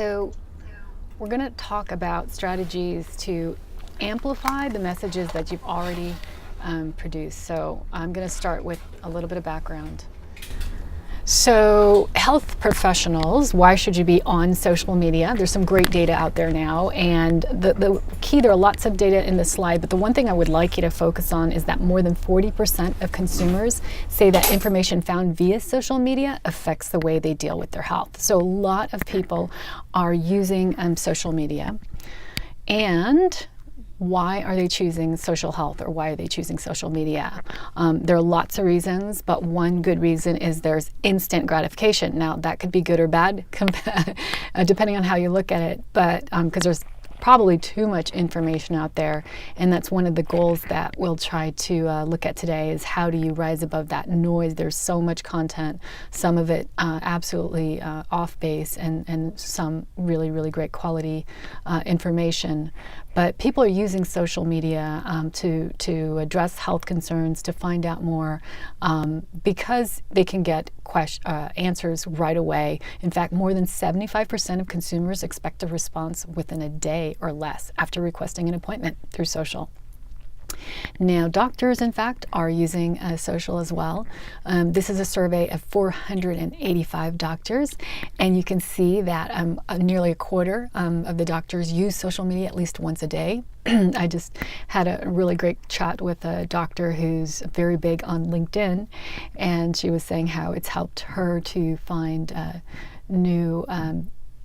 So we're going to talk about strategies to amplify the messages that you've already produced. So I'm going to start with a little bit of background. So health professionals, why should you be on social media? There's some great data out there now, and the key, there are lots of data in the slide, but the one thing I would like you to focus on is that more than 40% of consumers say that information found via social media affects the way they deal with their health. So a lot of people are using social media. And why are they choosing social health, or why are they choosing social media? There are lots of reasons, but one good reason is there's instant gratification. Now, that could be good or bad, depending on how you look at it, but because there's probably too much information out there, and that's one of the goals that we'll try to look at today, is how do you rise above that noise? There's so much content, some of it absolutely off base, and some really, really great quality information. But people are using social media to address health concerns, to find out more, because they can get answers right away. In fact, more than 75% of consumers expect a response within a day or less after requesting an appointment through social. Now, doctors, in fact, are using social as well. This is a survey of 485 doctors, and you can see that nearly a quarter of the doctors use social media at least once a day. I just had a really great chat with a doctor who's very big on LinkedIn, and she was saying how it's helped her to find new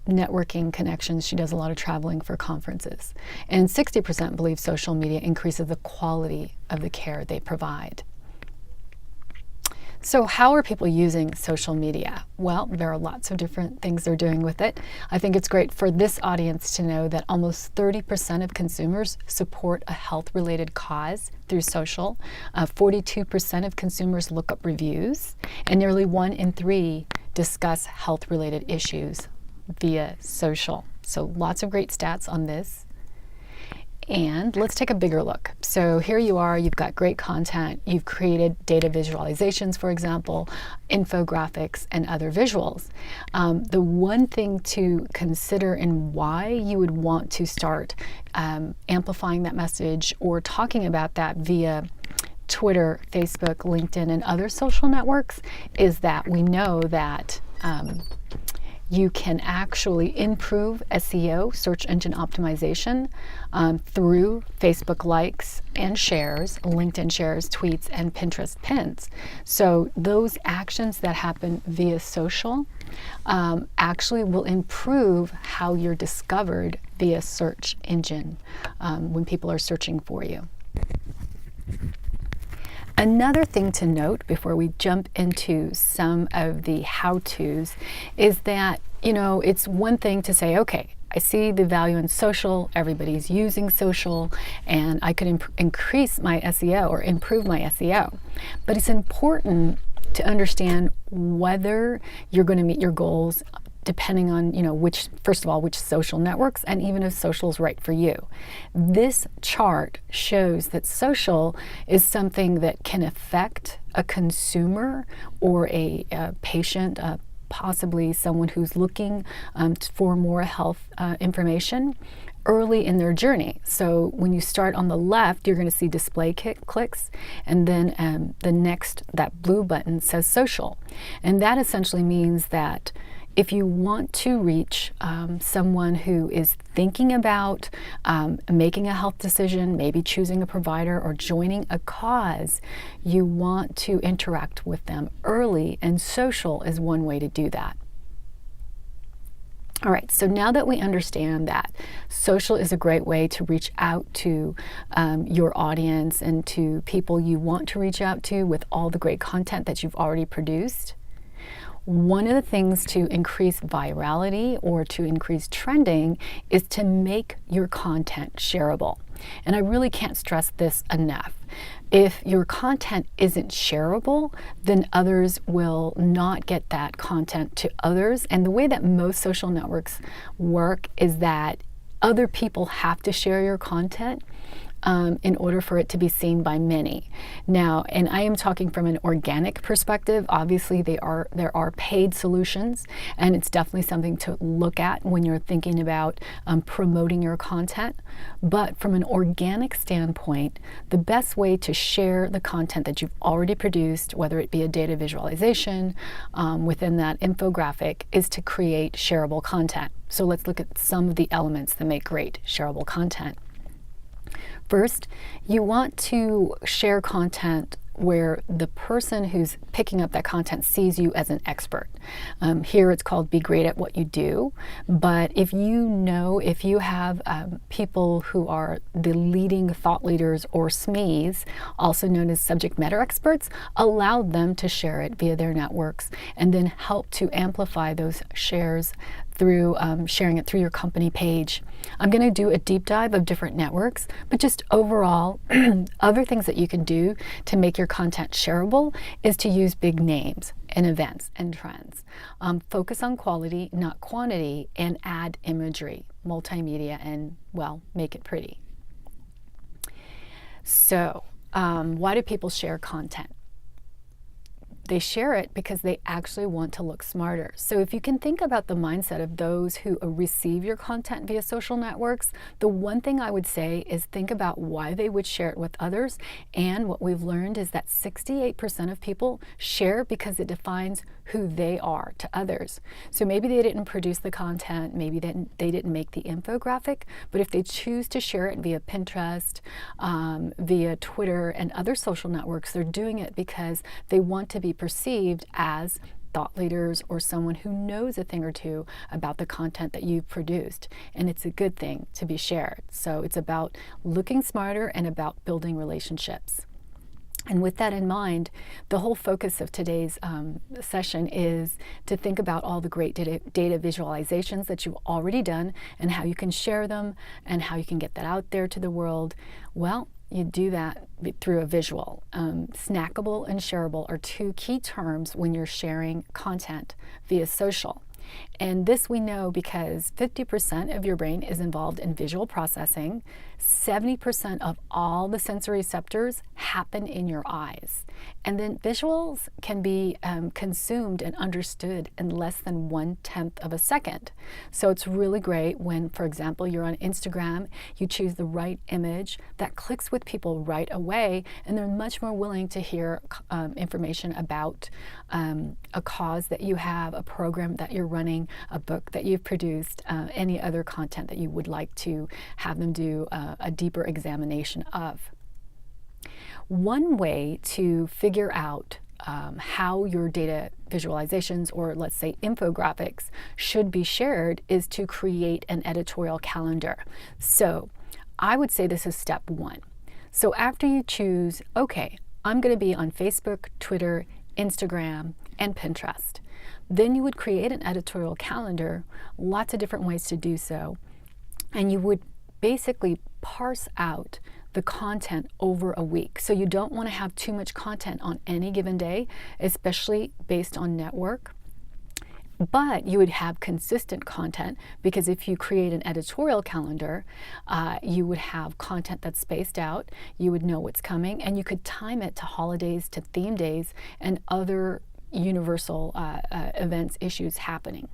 networking connections. She does a lot of traveling for conferences. And 60% believe social media increases the quality of the care they provide. So how are people using social media? Well, there are lots of different things they're doing with it. I think it's great for this audience to know that almost 30% of consumers support a health-related cause through social. 42% of consumers look up reviews, and nearly 1 in 3 discuss health-related issues via social. So lots of great stats on this. And let's take a bigger look. So here you are, you've got great content, you've created data visualizations, for example, infographics, and other visuals. The one thing to consider in why you would want to start amplifying that message or talking about that via Twitter, Facebook, LinkedIn, and other social networks is that we know that you can actually improve SEO, search engine optimization, through Facebook likes and shares, LinkedIn shares, tweets, and Pinterest pins. So those actions that happen via social actually will improve how you're discovered via search engine when people are searching for you. Another thing to note before we jump into some of the how-tos is that, it's one thing to say, okay, I see the value in social, everybody's using social, and I could increase my SEO or improve my SEO. But it's important to understand whether you're going to meet your goals depending on, which social networks, and even if social is right for you. This chart shows that social is something that can affect a consumer or a patient, possibly someone who's looking for more health information early in their journey. So when you start on the left, you're going to see display clicks, and then that blue button says social. And that essentially means that if you want to reach someone who is thinking about making a health decision, maybe choosing a provider or joining a cause, you want to interact with them early, and social is one way to do that. All right, so now that we understand that social is a great way to reach out to your audience and to people you want to reach out to with all the great content that you've already produced, one of the things to increase virality or to increase trending is to make your content shareable. And I really can't stress this enough. If your content isn't shareable, then others will not get that content to others. And the way that most social networks work is that other people have to share your content in order for it to be seen by many. Now, and I am talking from an organic perspective. Obviously, there are paid solutions, and it's definitely something to look at when you're thinking about promoting your content. But from an organic standpoint, the best way to share the content that you've already produced, whether it be a data visualization within that infographic, is to create shareable content. So let's look at some of the elements that make great shareable content. First, you want to share content where the person who's picking up that content sees you as an expert. Here it's called be great at what you do, but if you have people who are the leading thought leaders or SMEs, also known as subject matter experts, allow them to share it via their networks and then help to amplify those shares through sharing it through your company page. I'm going to do a deep dive of different networks, but just overall, other things that you can do to make your content shareable is to use big names and events and trends. Focus on quality, not quantity, and add imagery, multimedia, and, well, make it pretty. So, why do people share content? They share it because they actually want to look smarter. So if you can think about the mindset of those who receive your content via social networks, the one thing I would say is think about why they would share it with others. And what we've learned is that 68% of people share because it defines who they are to others. So maybe they didn't produce the content, maybe they didn't make the infographic, but if they choose to share it via Pinterest, via Twitter and other social networks, they're doing it because they want to be perceived as thought leaders or someone who knows a thing or two about the content that you've produced. And it's a good thing to be shared. So it's about looking smarter and about building relationships. And with that in mind, the whole focus of today's session is to think about all the great data visualizations that you've already done and how you can share them and how you can get that out there to the world. Well, you do that through a visual. Snackable and shareable are two key terms when you're sharing content via social. And this we know because 50% of your brain is involved in visual processing. 70% of all the sensory receptors happen in your eyes. And then visuals can be consumed and understood in less than 1/10 of a second. So it's really great when, for example, you're on Instagram, you choose the right image that clicks with people right away, and they're much more willing to hear information about a cause that you have, a program that you're running, a book that you've produced, any other content that you would like to have them do a deeper examination of. One way to figure out how your data visualizations, or let's say infographics, should be shared is to create an editorial calendar. So I would say this is step one. So after you choose, okay, I'm going to be on Facebook, Twitter, Instagram, and Pinterest. Then you would create an editorial calendar, lots of different ways to do so, and you would basically parse out the content over a week. So you don't want to have too much content on any given day, especially based on network. But you would have consistent content because if you create an editorial calendar, you would have content that's spaced out, you would know what's coming, and you could time it to holidays, to theme days, and other universal events, issues happening.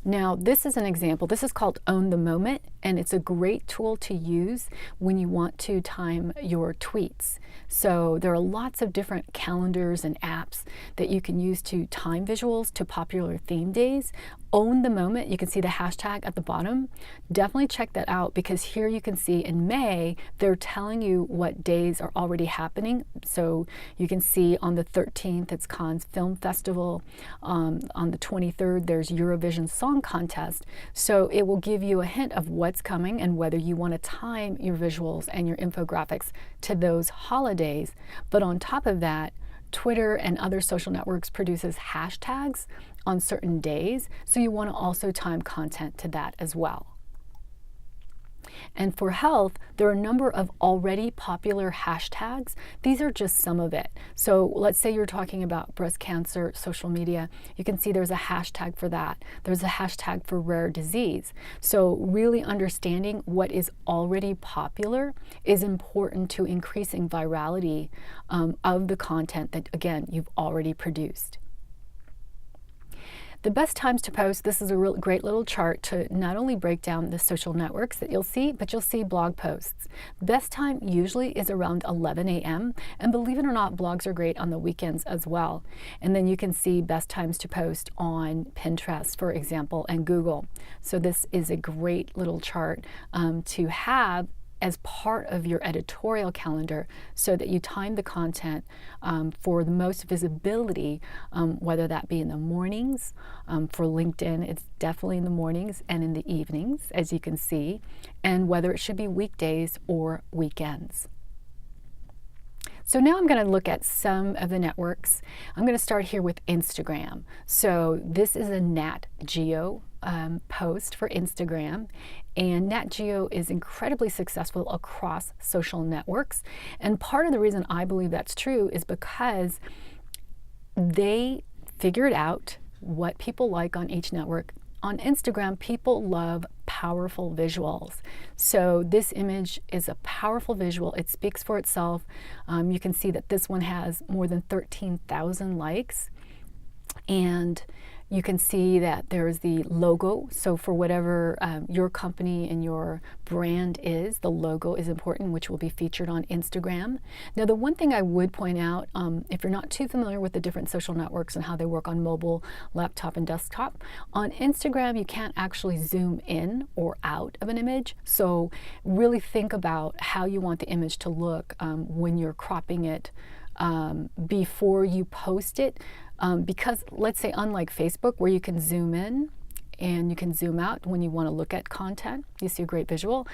Now, this is an example. This is called Own the Moment, and it's a great tool to use when you want to time your tweets. So there are lots of different calendars and apps that you can use to time visuals to popular theme days. Own the Moment, you can see the hashtag at the bottom. Definitely check that out because here you can see in May, they're telling you what days are already happening. So you can see on the 13th, it's Cannes Film Festival. On the 23rd, there's Eurovision Song Contest. So it will give you a hint of what's coming and whether you want to time your visuals and your infographics to those holidays. But on top of that, Twitter and other social networks produces hashtags on certain days, so you want to also time content to that as well. And for health, there are a number of already popular hashtags. These are just some of it. So let's say you're talking about breast cancer, social media. You can see there's a hashtag for that. There's a hashtag for rare disease. So really understanding what is already popular is important to increasing virality of the content that, again, you've already produced. The best times to post, this is a real great little chart to not only break down the social networks that you'll see, but you'll see blog posts. The best time usually is around 11 a.m. And believe it or not, blogs are great on the weekends as well. And then you can see best times to post on Pinterest, for example, and Google. So this is a great little chart to have as part of your editorial calendar so that you time the content for the most visibility, whether that be in the mornings. For LinkedIn, it's definitely in the mornings and in the evenings, as you can see, and whether it should be weekdays or weekends. So now I'm going to look at some of the networks. I'm going to start here with Instagram. So this is a Nat Geo post for Instagram, and Nat Geo is incredibly successful across social networks. And part of the reason I believe that's true is because they figured out what people like on each network. On Instagram, people love powerful visuals. So this image is a powerful visual. It speaks for itself. You can see that this one has more than 13,000 likes. And you can see that there's the logo. So for whatever your company and your brand is, the logo is important, which will be featured on Instagram. Now, the one thing I would point out, if you're not too familiar with the different social networks and how they work on mobile, laptop, and desktop, on Instagram, you can't actually zoom in or out of an image. So really think about how you want the image to look when you're cropping it before you post it. Because let's say unlike Facebook where you can zoom in and you can zoom out when you want to look at content, you see a great visual,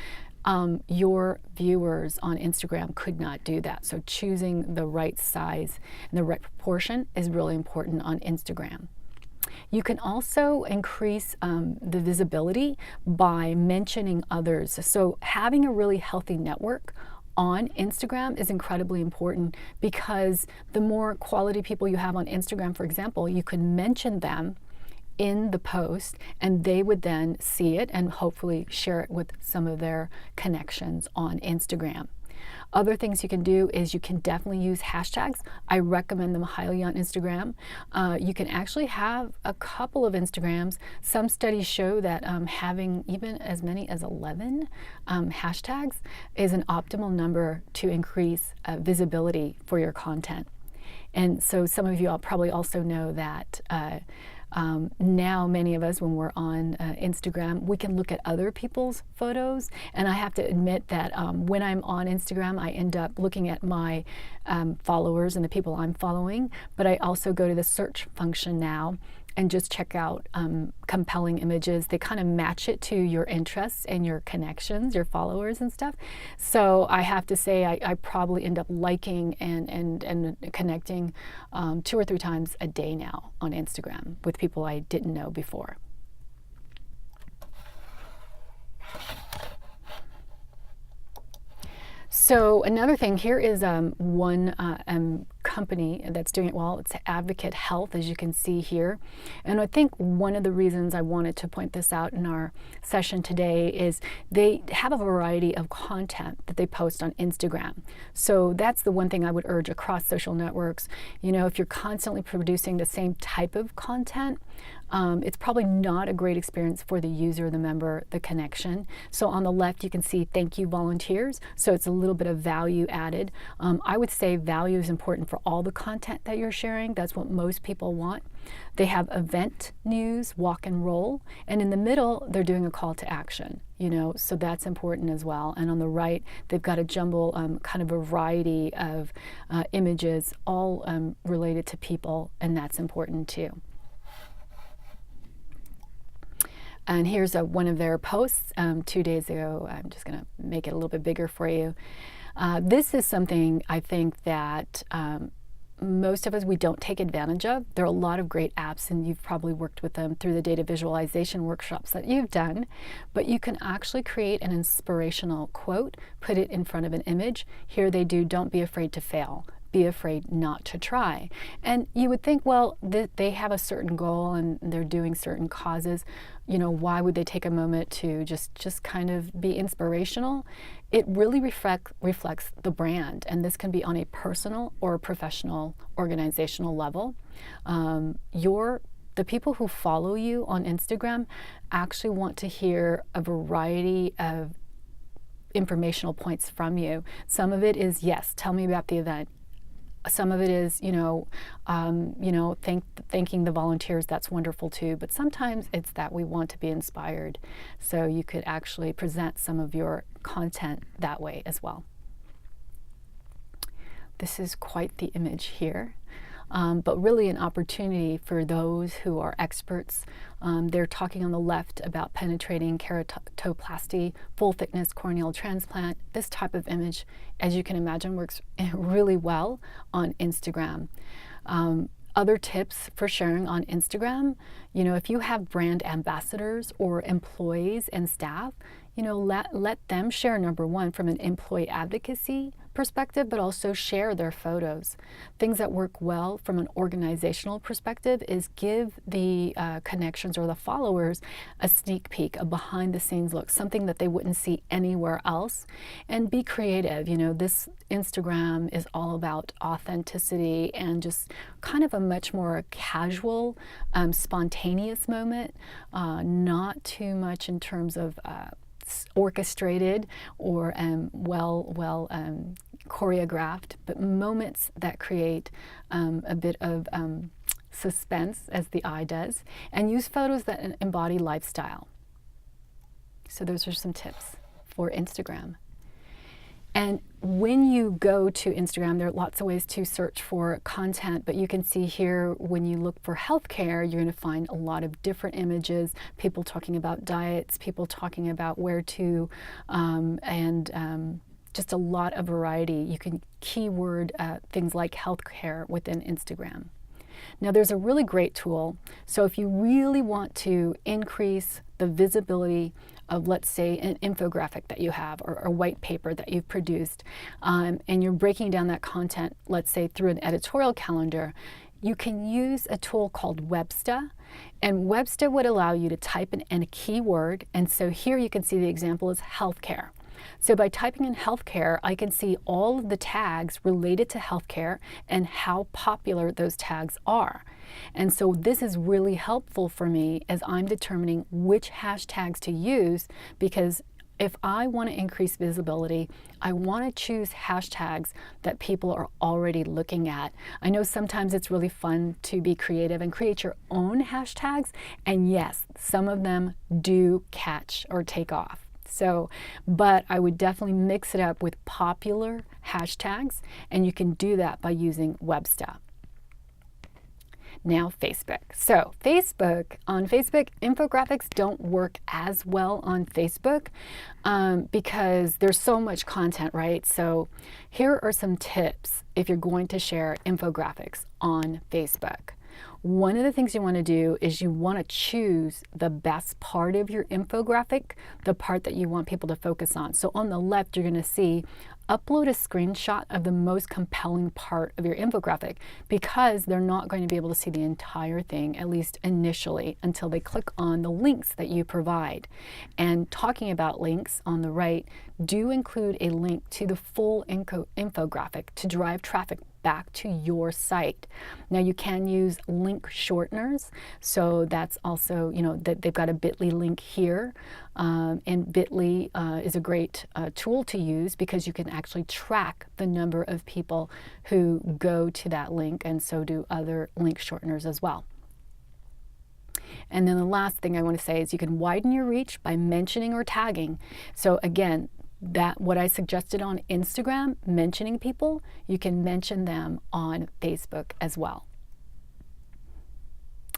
your viewers on Instagram could not do that. So choosing the right size and the right proportion is really important on Instagram. You can also increase the visibility by mentioning others. So having a really healthy network on Instagram is incredibly important because the more quality people you have on Instagram, for example, you can mention them in the post and they would then see it and hopefully share it with some of their connections on Instagram. Other things you can do is you can definitely use hashtags. I recommend them highly on Instagram. You can actually have a couple of Instagrams. Some studies show that having even as many as 11 hashtags is an optimal number to increase visibility for your content. And so some of you all probably also know that now many of us, when we're on Instagram, we can look at other people's photos. And I have to admit that when I'm on Instagram, I end up looking at my followers and the people I'm following. But I also go to the search function now and just check out compelling images. They kind of match it to your interests and your connections, your followers and stuff. So I have to say I probably end up liking and connecting 2 or 3 times a day now on Instagram with people I didn't know before. So another thing here is one company that's doing it well. It's Advocate Health, as you can see here. And I think one of the reasons I wanted to point this out in our session today is they have a variety of content that they post on Instagram. So that's the one thing I would urge across social networks. You know, if you're constantly producing the same type of content, it's probably not a great experience for the user, the member, the connection. So on the left, you can see thank you volunteers. So it's a little bit of value added. I would say value is important for all the content that you're sharing. That's what most people want. They have event news, walk and roll. And in the middle, they're doing a call to action, you know, so that's important as well. And on the right, they've got a jumble kind of variety of images, all related to people, and that's important too. And here's one of their posts 2 days ago. I'm just going to make it a little bit bigger for you. This is something I think that most of us, we don't take advantage of. There are a lot of great apps, and you've probably worked with them through the data visualization workshops that you've done, but you can actually create an inspirational quote, put it in front of an image. Here they do, don't be afraid to fail. Be afraid not to try. And you would think, well, they have a certain goal and they're doing certain causes. You know, why would they take a moment to just kind of be inspirational? It really reflects the brand, and this can be on a personal or professional organizational level. The people who follow you on Instagram actually want to hear a variety of informational points from you. Some of it is, yes, tell me about the event. Some of it is, thanking the volunteers. That's wonderful too. But sometimes it's that we want to be inspired. So you could actually present some of your content that way as well. This is quite the image here. But really an opportunity for those who are experts. They're talking on the left about penetrating keratoplasty, full thickness corneal transplant. This type of image, as you can imagine, works really well on Instagram. Other tips for sharing on Instagram, if you have brand ambassadors or employees and staff, let them share, number one, from an employee advocacy perspective, but also share their photos. Things that work well from an organizational perspective is give the connections or the followers a sneak peek, a behind the scenes look, something that they wouldn't see anywhere else, and be creative. This Instagram is all about authenticity and just kind of a much more casual, spontaneous moment, not too much in terms of orchestrated or choreographed, but moments that create a bit of suspense, as the eye does, and use photos that embody lifestyle. So those are some tips for Instagram. And when you go to Instagram, there are lots of ways to search for content, but you can see here when you look for healthcare, you're going to find a lot of different images, people talking about diets, people talking about where to, and just a lot of variety. You can keyword things like healthcare within Instagram. Now there's a really great tool. So if you really want to increase the visibility of, let's say, an infographic that you have or a white paper that you've produced, and you're breaking down that content, let's say through an editorial calendar, you can use a tool called Websta. And Websta would allow you to type in a keyword. And so here you can see the example is healthcare. So by typing in healthcare, I can see all of the tags related to healthcare and how popular those tags are. And so this is really helpful for me as I'm determining which hashtags to use, because if I want to increase visibility, I want to choose hashtags that people are already looking at. I know sometimes it's really fun to be creative and create your own hashtags, and yes, some of them do catch or take off. So, but I would definitely mix it up with popular hashtags, and you can do that by using Websta. Now Facebook. So on Facebook, infographics don't work as well on Facebook because there's so much content, right? So here are some tips if you're going to share infographics on Facebook. One of the things you want to do is you want to choose the best part of your infographic, the part that you want people to focus on. So on the left, you're going to see upload a screenshot of the most compelling part of your infographic, because they're not going to be able to see the entire thing, at least initially, until they click on the links that you provide. And talking about links, on the right, do include a link to the full infographic to drive traffic back to your site. Now you can use link shorteners, so that's also, that they've got a bit.ly link here, and bit.ly is a great tool to use because you can actually track the number of people who go to that link, and so do other link shorteners as well. And then the last thing I want to say is you can widen your reach by mentioning or tagging. So again, what I suggested on Instagram, mentioning people, you can mention them on Facebook as well.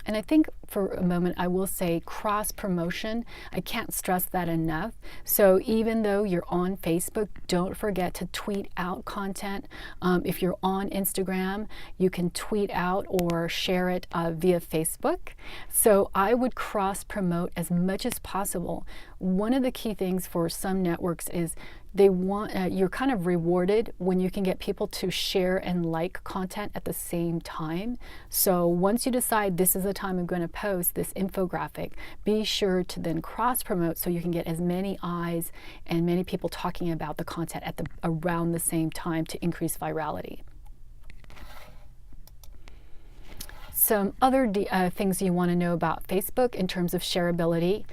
And I think for a moment, I will say cross promotion. I can't stress that enough. So even though you're on Facebook, don't forget to tweet out content. If you're on Instagram, you can tweet out or share it via Facebook. So I would cross promote as much as possible. One of the key things for some networks is they want you're kind of rewarded when you can get people to share and like content at the same time. So once you decide this is the time I'm going to post this infographic, be sure to then cross promote so you can get as many eyes and many people talking about the content at around the same time to increase virality. Some other things you want to know about Facebook in terms of shareability.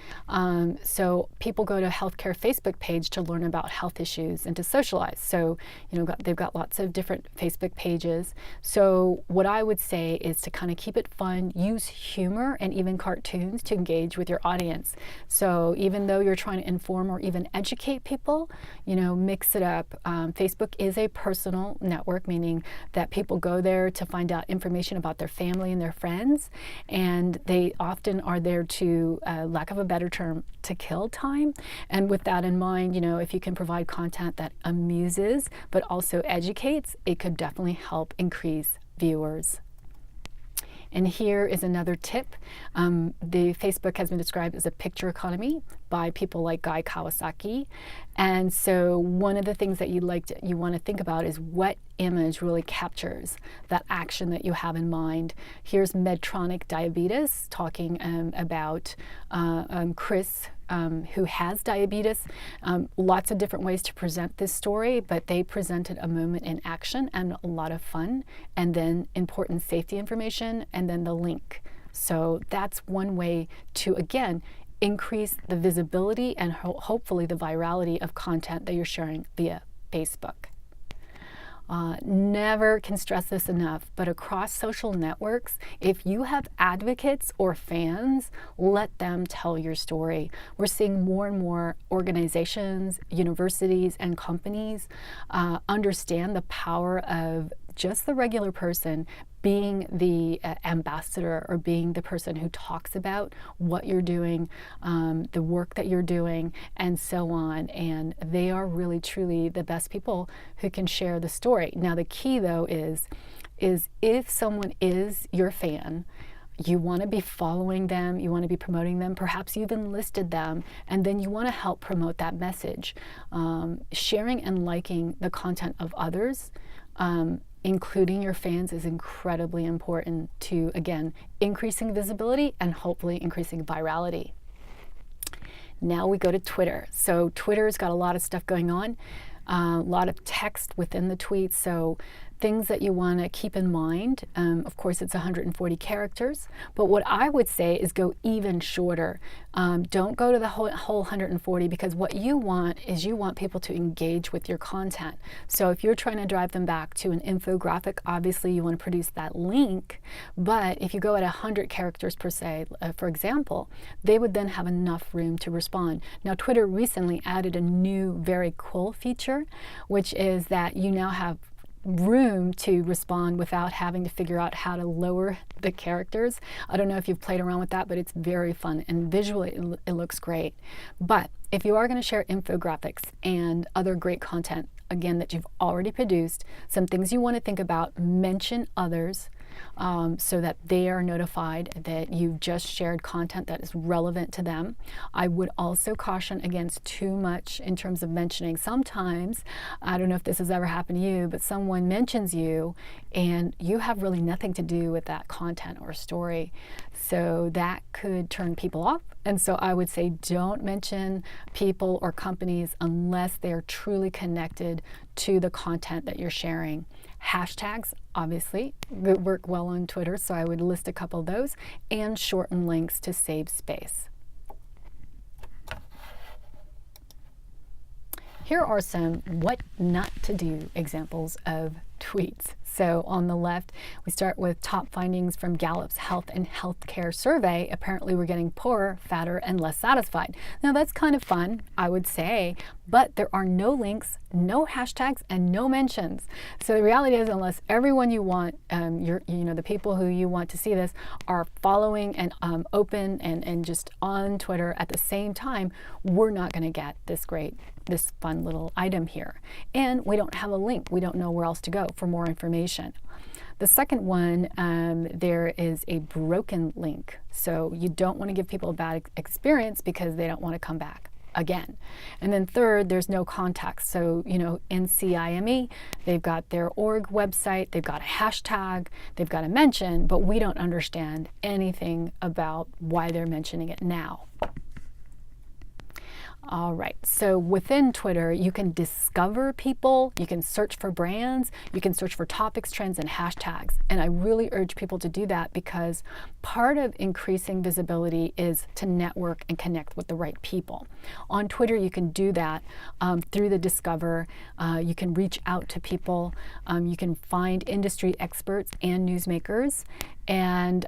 So people go to healthcare Facebook page to learn about health issues and to socialize. So they've got lots of different Facebook pages. So what I would say is to kind of keep it fun, use humor and even cartoons to engage with your audience. So even though you're trying to inform or even educate people, mix it up. Facebook is a personal network, meaning that people go there to find out information about their family and their friends, and they often are there to, lack of a better term, to kill time. And with that in mind, if you can provide content that amuses but also educates, it could definitely help increase viewers. And here is another tip. The Facebook has been described as a picture economy by people like Guy Kawasaki. And so one of the things that you want to think about is what image really captures that action that you have in mind. Here's Medtronic Diabetes talking about Chris, who has diabetes. Lots of different ways to present this story, but they presented a moment in action and a lot of fun, and then important safety information, and then the link. So that's one way to, again, increase the visibility and hopefully the virality of content that you're sharing via Facebook. Never can stress this enough, but across social networks, if you have advocates or fans, let them tell your story. We're seeing more and more organizations, universities, and companies understand the power of just the regular person being the ambassador or being the person who talks about what you're doing, the work that you're doing, and so on. And they are really, truly the best people who can share the story. Now, the key, though, is if someone is your fan, you want to be following them, you want to be promoting them, perhaps you've enlisted them, and then you want to help promote that message. Sharing and liking the content of others, including your fans, is incredibly important to, again, increasing visibility and hopefully increasing virality. Now we go to Twitter. So Twitter's got a lot of stuff going on, a lot of text within the tweets. So things that you want to keep in mind. Of course, it's 140 characters, but what I would say is go even shorter. Don't go to the whole 140, because what you want is you want people to engage with your content. So if you're trying to drive them back to an infographic, obviously you want to produce that link, but if you go at 100 characters per se, for example, they would then have enough room to respond. Now, Twitter recently added a new, very cool feature, which is that you now have room to respond without having to figure out how to lower the characters. I don't know if you've played around with that, but it's very fun, and visually it looks great. But if you are going to share infographics and other great content, again, that you've already produced, some things you want to think about: mention others, so that they are notified that you've just shared content that is relevant to them. I would also caution against too much in terms of mentioning. Sometimes, I don't know if this has ever happened to you, but someone mentions you and you have really nothing to do with that content or story. So that could turn people off. And so I would say don't mention people or companies unless they're truly connected to the content that you're sharing. Hashtags, obviously, work well on Twitter, so I would list a couple of those, and shorten links to save space. Here are some what not to do examples of tweets. So on the left, we start with top findings from Gallup's Health and Healthcare Survey. Apparently we're getting poorer, fatter, and less satisfied. Now that's kind of fun, I would say, but there are no links, no hashtags, and no mentions. So the reality is, unless everyone you want, the people who you want to see this are following and open and just on Twitter at the same time, we're not going to get this fun little item here. And we don't have a link. We don't know where else to go for more information. The second one, there is a broken link. So you don't want to give people a bad experience because they don't want to come back again. And then third, there's no context. So, NCIME, they've got their org website, they've got a hashtag, they've got a mention, but we don't understand anything about why they're mentioning it now. All right, so within Twitter, you can discover people, you can search for brands, you can search for topics, trends, and hashtags. And I really urge people to do that because part of increasing visibility is to network and connect with the right people. On Twitter, you can do that through the Discover. You can reach out to people. You can find industry experts and newsmakers. And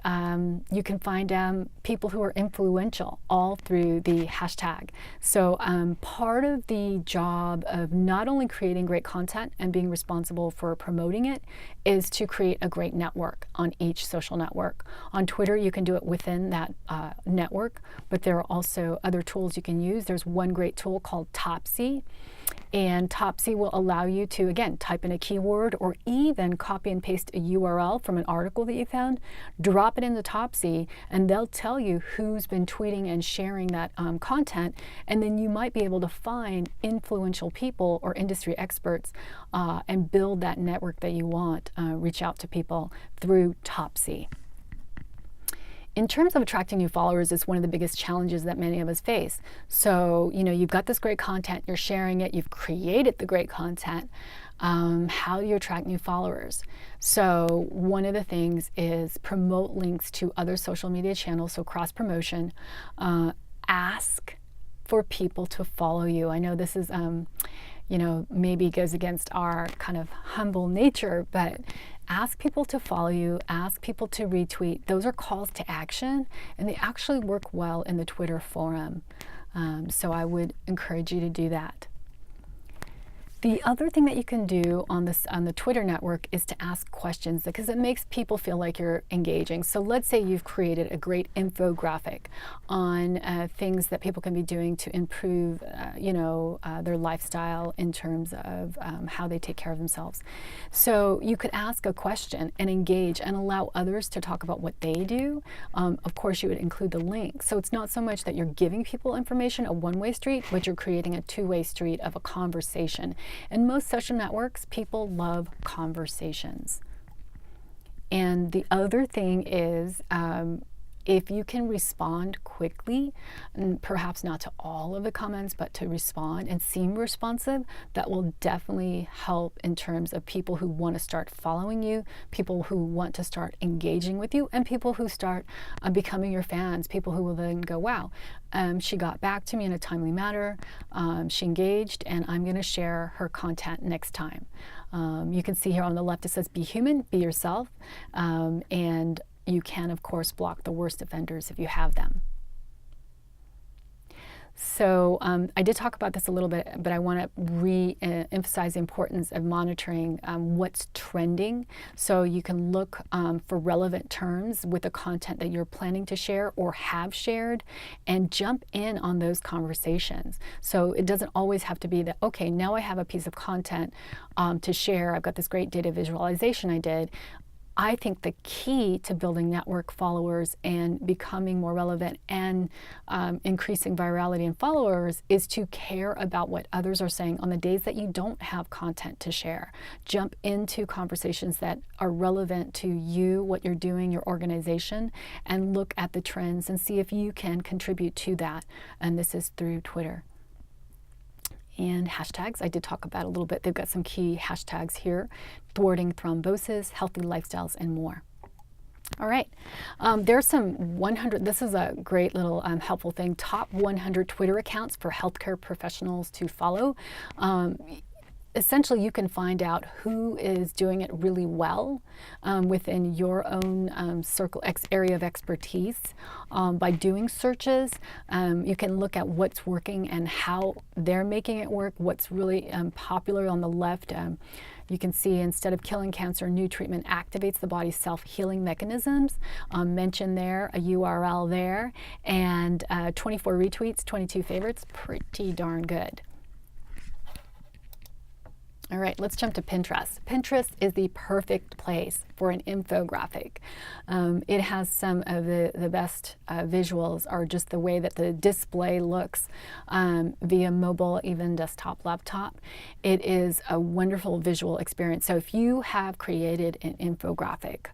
you can find people who are influential all through the hashtag. So part of the job of not only creating great content and being responsible for promoting it is to create a great network on each social network. On Twitter, you can do it within that network, but there are also other tools you can use. There's one great tool called Topsy. And Topsy will allow you to, again, type in a keyword or even copy and paste a URL from an article that you found, drop it into Topsy, and they'll tell you who's been tweeting and sharing that content. And then you might be able to find influential people or industry experts and build that network that you want. Reach out to people through Topsy. In terms of attracting new followers, it's one of the biggest challenges that many of us face. So, you've got this great content, you're sharing it, you've created the great content. How do you attract new followers? So one of the things is promote links to other social media channels, so cross-promotion. Ask for people to follow you. I know this is, maybe goes against our kind of humble nature, but ask people to follow you, ask people to retweet. Those are calls to action, and they actually work well in the Twitter forum. So I would encourage you to do that. The other thing that you can do on the Twitter network is to ask questions because it makes people feel like you're engaging. So let's say you've created a great infographic on things that people can be doing to improve, their lifestyle in terms of how they take care of themselves. So you could ask a question and engage and allow others to talk about what they do. Of course, you would include the link. So it's not so much that you're giving people information, a one-way street, but you're creating a two-way street of a conversation. In most social networks, people love conversations. And the other thing is, if you can respond quickly, and perhaps not to all of the comments, but to respond and seem responsive, that will definitely help in terms of people who want to start following you, people who want to start engaging with you, and people who start becoming your fans, people who will then go, wow, she got back to me in a timely manner, she engaged, and I'm going to share her content next time. You can see here on the left it says be human, be yourself, and you can, of course, block the worst offenders if you have them. So I did talk about this a little bit, but I want to re-emphasize the importance of monitoring what's trending. So you can look for relevant terms with the content that you're planning to share or have shared and jump in on those conversations. So it doesn't always have to be that, okay, now I have a piece of content to share. I've got this great data visualization I did. I think the key to building network followers and becoming more relevant and increasing virality and followers is to care about what others are saying on the days that you don't have content to share. Jump into conversations that are relevant to you, what you're doing, your organization, and look at the trends and see if you can contribute to that. And this is through Twitter. And hashtags, I did talk about a little bit. They've got some key hashtags here: thwarting thrombosis, healthy lifestyles, and more. All right, there's some 100, this is a great little helpful thing, top 100 Twitter accounts for healthcare professionals to follow. essentially you can find out who is doing it really well within your own area of expertise by doing searches. You can look at what's working and how they're making it work, what's really popular on the left. You can see instead of killing cancer, new treatment activates the body's self-healing mechanisms. Mention there, a URL there, and 24 retweets, 22 favorites, pretty darn good. All right, let's jump to Pinterest. Pinterest is the perfect place for an infographic. It has some of the best visuals, or just the way that the display looks via mobile, even desktop, laptop. It is a wonderful visual experience. So if you have created an infographic,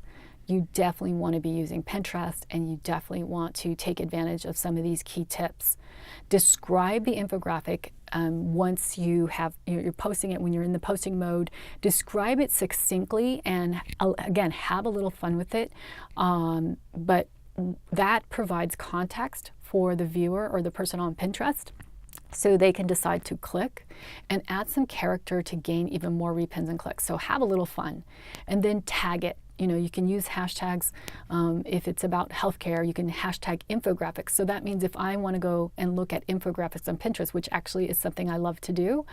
you definitely want to be using Pinterest, and you definitely want to take advantage of some of these key tips. Describe the infographic once you're posting it, when you're in the posting mode. Describe it succinctly, and again, have a little fun with it. But that provides context for the viewer or the person on Pinterest, so they can decide to click, and add some character to gain even more repins and clicks. So have a little fun, and then tag it. You can use hashtags. If it's about healthcare, you can hashtag infographics. So that means if I want to go and look at infographics on Pinterest, which actually is something I love to do,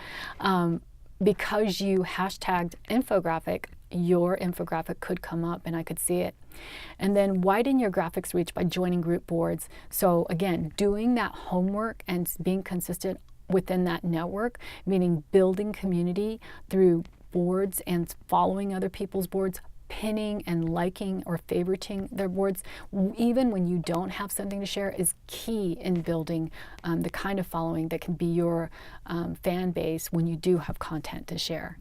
because you hashtagged infographic, your infographic could come up and I could see it. And then widen your graphics reach by joining group boards. So again, doing that homework and being consistent within that network, meaning building community through boards and following other people's boards, pinning and liking or favoriting their boards, even when you don't have something to share, is key in building the kind of following that can be your fan base when you do have content to share.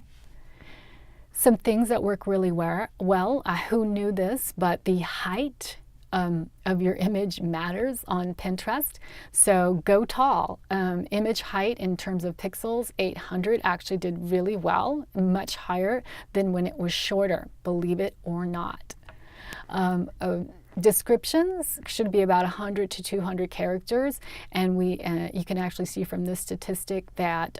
Some things that work really well, who knew this, but the height of your image matters on Pinterest. So go tall. Image height in terms of pixels, 800 actually did really well, much higher than when it was shorter, believe it or not. Descriptions should be about 100 to 200 characters, and you can actually see from this statistic that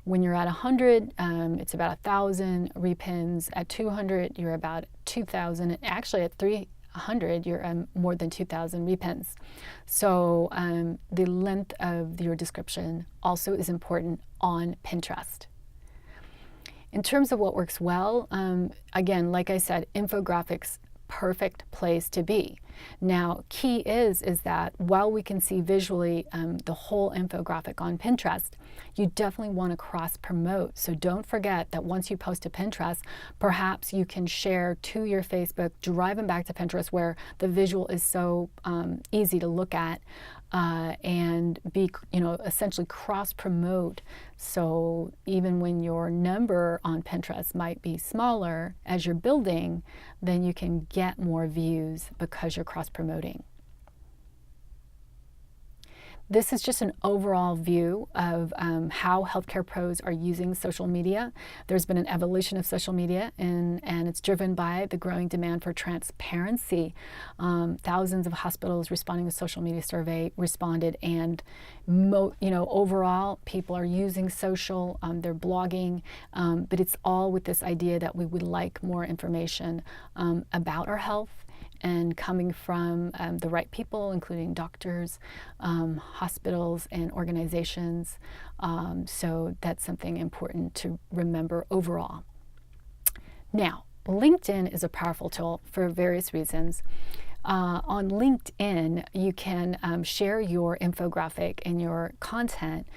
when you're at 100, it's about 1,000 repins. At 200, you're about 2,000, and actually at 300, you're more than 2,000 repins. So the length of your description also is important on Pinterest. In terms of what works well, again, like I said, infographics, perfect place to be. Now, key is that while we can see visually the whole infographic on Pinterest, you definitely want to cross promote. So don't forget that once you post to Pinterest, perhaps you can share to your Facebook, drive them back to Pinterest where the visual is so easy to look at, and be, essentially cross promote. So even when your number on Pinterest might be smaller as you're building, then you can get more views because you're cross promoting. This is just an overall view of how healthcare pros are using social media. There's been an evolution of social media, and it's driven by the growing demand for transparency. Thousands of hospitals responding to social media survey responded, and overall people are using social, they're blogging, but it's all with this idea that we would like more information about our health, and coming from the right people, including doctors, hospitals, and organizations. So that's something important to remember overall. Now, LinkedIn is a powerful tool for various reasons. On LinkedIn, you can share your infographic and your content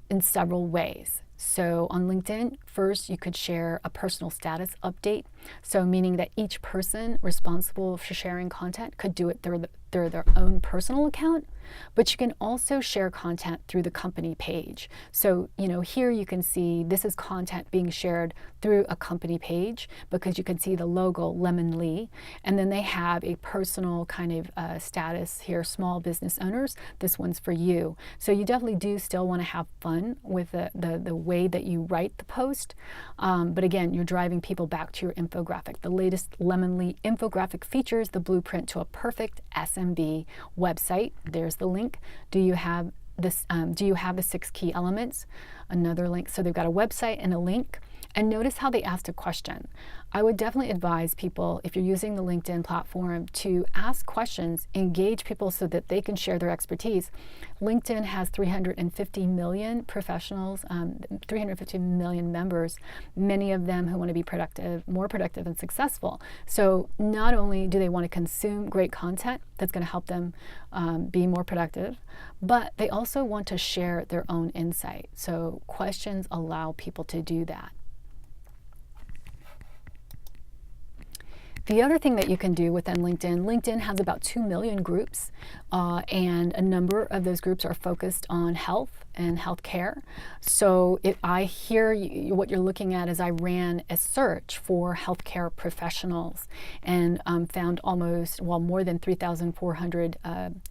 in several ways. So on LinkedIn, first you could share a personal status update. So meaning that each person responsible for sharing content could do it through their own personal account, but you can also share content through the company page. So, here you can see this is content being shared through a company page because you can see the logo Lemon Lee, and then they have a personal kind of status here, small business owners. This one's for you. So you definitely do still want to have fun with the way that you write the post, but again, you're driving people back to your infographic. The latest Lemon Lee infographic features the blueprint to a perfect SMB website. There's the link. Do you have this, do you have the 6 key elements? Another link. So they've got a website and a link. And notice how they asked a question. I would definitely advise people, if you're using the LinkedIn platform, to ask questions, engage people so that they can share their expertise. LinkedIn has 350 million professionals, 350 million members, many of them who want to be productive, more productive and successful. So not only do they want to consume great content that's going to help them be more productive, but they also want to share their own insight. So questions allow people to do that. The other thing that you can do within LinkedIn, LinkedIn has about 2 million groups, and a number of those groups are focused on health and healthcare. So I hear what you're looking at is I ran a search for healthcare professionals and found more than 3,400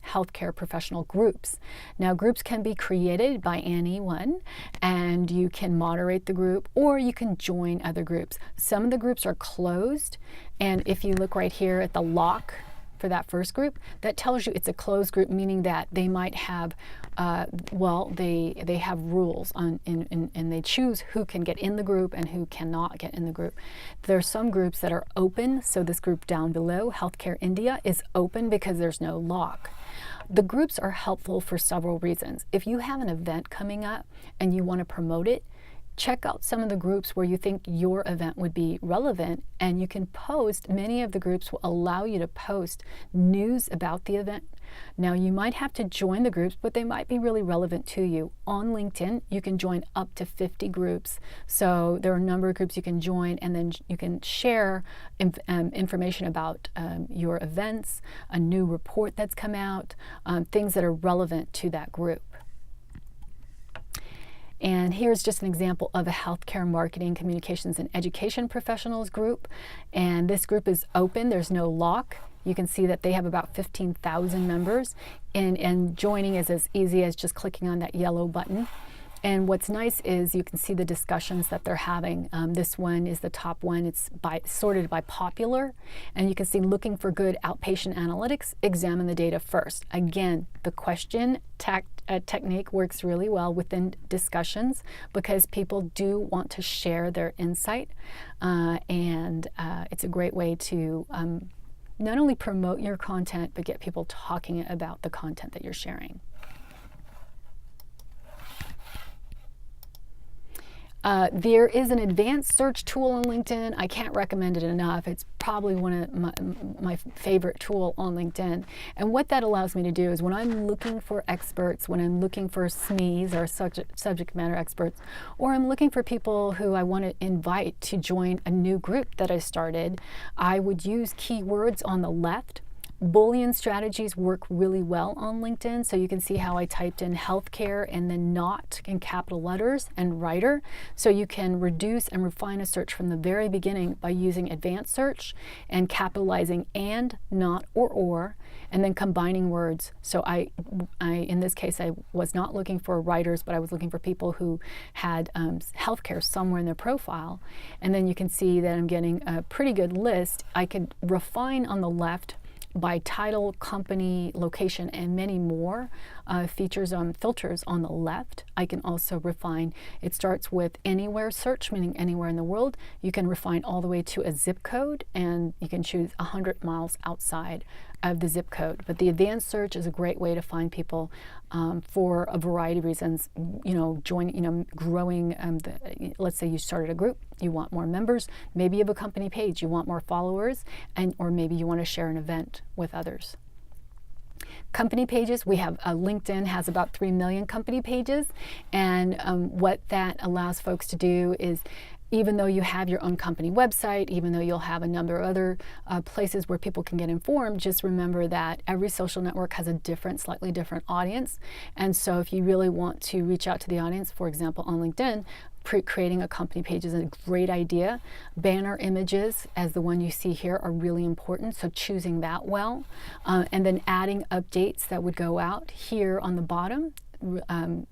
healthcare professional groups. Now, groups can be created by anyone, and you can moderate the group or you can join other groups. Some of the groups are closed, and if you look right here at the lock for that first group, that tells you it's a closed group, meaning that they might have, they have rules on, and they choose who can get in the group and who cannot get in the group. There are some groups that are open, so this group down below, Healthcare India, is open because there's no lock. The groups are helpful for several reasons. If you have an event coming up and you want to promote it, check out some of the groups where you think your event would be relevant, and you can post. Many of the groups will allow you to post news about the event. Now, you might have to join the groups, but they might be really relevant to you. On LinkedIn, you can join up to 50 groups. So there are a number of groups you can join, and then you can share information about your events, a new report that's come out, things that are relevant to that group. And here's just an example of a healthcare marketing, communications, and education professionals group. And this group is open. There's no lock. You can see that they have about 15,000 members. And joining is as easy as just clicking on that yellow button. And what's nice is you can see the discussions that they're having. This one is the top one. It's sorted by popular. And you can see, looking for good outpatient analytics, examine the data first. Again, the question technique works really well within discussions because people do want to share their insight. And it's a great way to not only promote your content, but get people talking about the content that you're sharing. There is an advanced search tool on LinkedIn. I can't recommend it enough. It's probably one of my favorite tool on LinkedIn. And what that allows me to do is when I'm looking for experts, when I'm looking for SMEs or subject matter experts, or I'm looking for people who I want to invite to join a new group that I started, I would use keywords on the left. Boolean strategies work really well on LinkedIn, so you can see how I typed in healthcare and then not in capital letters and writer. So you can reduce and refine a search from the very beginning by using advanced search and capitalizing and, not, or, and then combining words. So I in this case, I was not looking for writers, but I was looking for people who had healthcare somewhere in their profile. And then you can see that I'm getting a pretty good list. I could refine on the left by title, company, location, and many more filters on the left. I can also refine. It starts with anywhere search, meaning anywhere in the world. You can refine all the way to a zip code, and you can choose 100 miles outside of the zip code. But the advanced search is a great way to find people for a variety of reasons. Growing. Let's say you started a group, you want more members. Maybe you have a company page, you want more followers, or maybe you want to share an event with others. Company pages, we have LinkedIn has about 3 million company pages, and what that allows folks to do is, even though you have your own company website, even though you'll have a number of other places where people can get informed, just remember that every social network has a slightly different audience. And so if you really want to reach out to the audience, for example, on LinkedIn, creating a company page is a great idea. Banner images, as the one you see here, are really important, so choosing that well. And then adding updates that would go out here on the bottom, and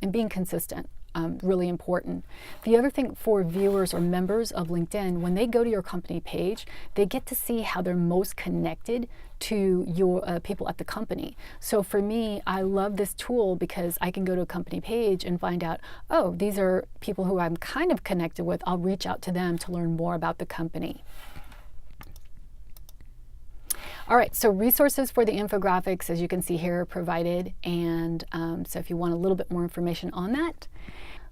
being consistent. really important. The other thing for viewers or members of LinkedIn, when they go to your company page, they get to see how they're most connected to your people at the company. So for me, I love this tool because I can go to a company page and find out, oh, these are people who I'm kind of connected with. I'll reach out to them to learn more about the company. All right, so resources for the infographics, as you can see here, are provided. And so if you want a little bit more information on that,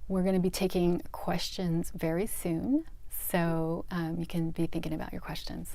we're going to be taking questions very soon. So you can be thinking about your questions.